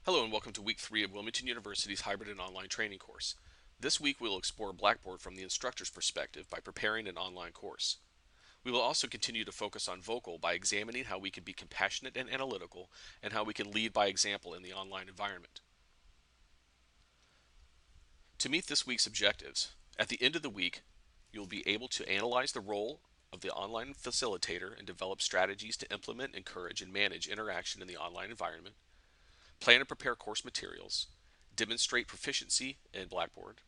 Hello and welcome to week 3 of Wilmington University's hybrid and online training course. This week we will explore Blackboard from the instructor's perspective by preparing an online course. We will also continue to focus on Vocal by examining how we can be compassionate and analytical and how we can lead by example in the online environment. To meet this week's objectives, at the end of the week, you will be able to analyze the role of the online facilitator and develop strategies to implement, encourage, and manage interaction in the online environment. Plan and prepare course materials, demonstrate proficiency in Blackboard,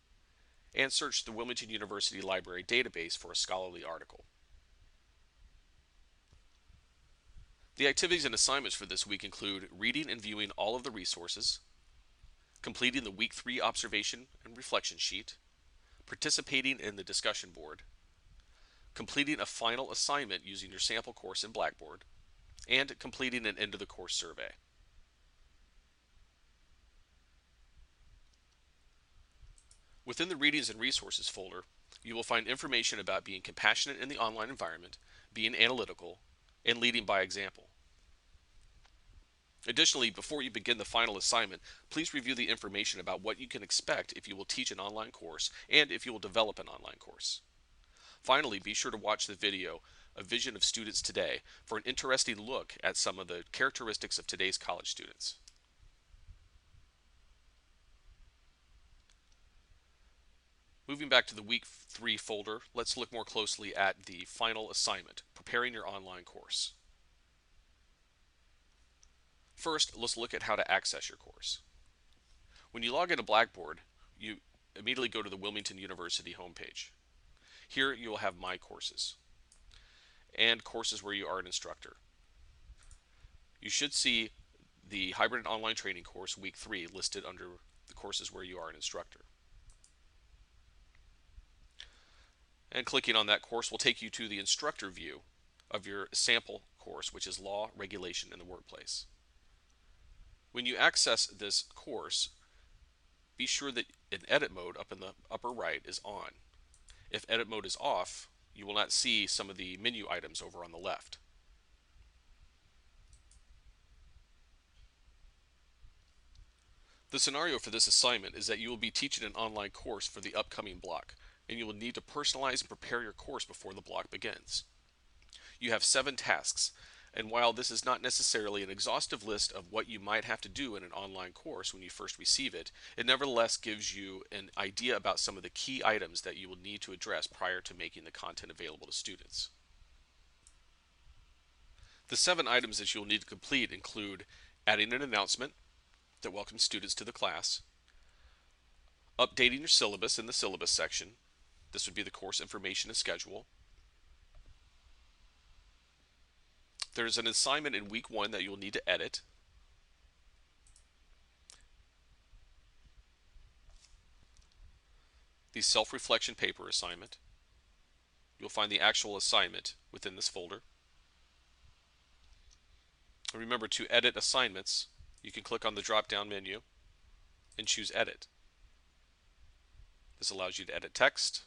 and search the Wilmington University Library database for a scholarly article. The activities and assignments for this week include reading and viewing all of the resources, completing the week 3 observation and reflection sheet, participating in the discussion board, completing a final assignment using your sample course in Blackboard, and completing an end of the course survey. Within the Readings and Resources folder, you will find information about being compassionate in the online environment, being analytical, and leading by example. Additionally, before you begin the final assignment, please review the information about what you can expect if you will teach an online course and if you will develop an online course. Finally, be sure to watch the video, A Vision of Students Today, for an interesting look at some of the characteristics of today's college students. Moving back to the week 3 folder, let's look more closely at the final assignment, preparing your online course. First, let's look at how to access your course. When you log into Blackboard, you immediately go to the Wilmington University homepage. Here you will have My Courses and courses where you are an instructor. You should see the Hybrid and Online Training course week 3 listed under the courses where you are an instructor. And clicking on that course will take you to the instructor view of your sample course, which is Law, Regulation, in the Workplace. When you access this course, be sure that an edit mode up in the upper right is on. If edit mode is off, you will not see some of the menu items over on the left. The scenario for this assignment is that you will be teaching an online course for the upcoming block, and you will need to personalize and prepare your course before the block begins. You have 7 tasks, and while this is not necessarily an exhaustive list of what you might have to do in an online course when you first receive it, it nevertheless gives you an idea about some of the key items that you will need to address prior to making the content available to students. The 7 items that you'll need to complete include adding an announcement that welcomes students to the class, updating your syllabus in the syllabus section. This would be the course information and schedule. There's an assignment in week 1 that you'll need to edit. The self-reflection paper assignment. You'll find the actual assignment within this folder. And remember, to edit assignments, you can click on the drop-down menu and choose Edit. This allows you to edit text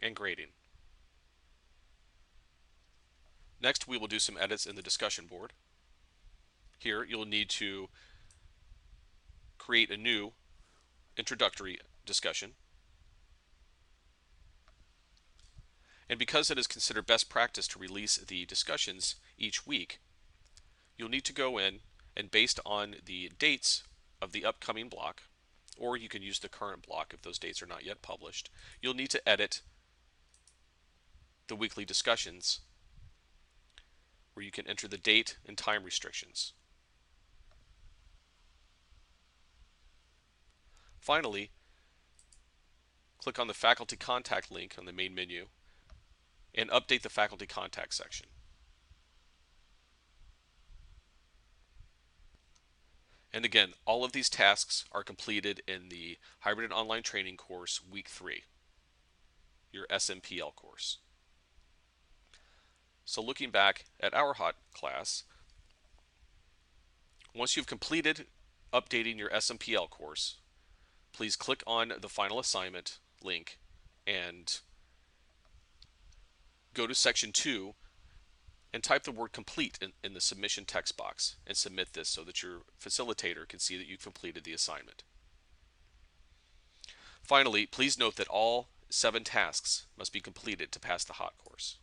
and grading. Next, we will do some edits in the discussion board. Here, you'll need to create a new introductory discussion. And because it is considered best practice to release the discussions each week, you'll need to go in and, based on the dates of the upcoming block, or you can use the current block if those dates are not yet published, you'll need to edit the weekly discussions where you can enter the date and time restrictions. Finally, click on the faculty contact link on the main menu and update the faculty contact section. And again, all of these tasks are completed in the Hybrid and Online Training course week 3, your SMPL course. So looking back at our hot class, once you've completed updating your SMPL course, please click on the final assignment link and go to section 2 and type the word complete in the submission text box and submit this so that your facilitator can see that you've completed the assignment. Finally, please note that all 7 tasks must be completed to pass the HOT course.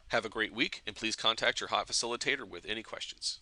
Have a great week, and please contact your HOT facilitator with any questions.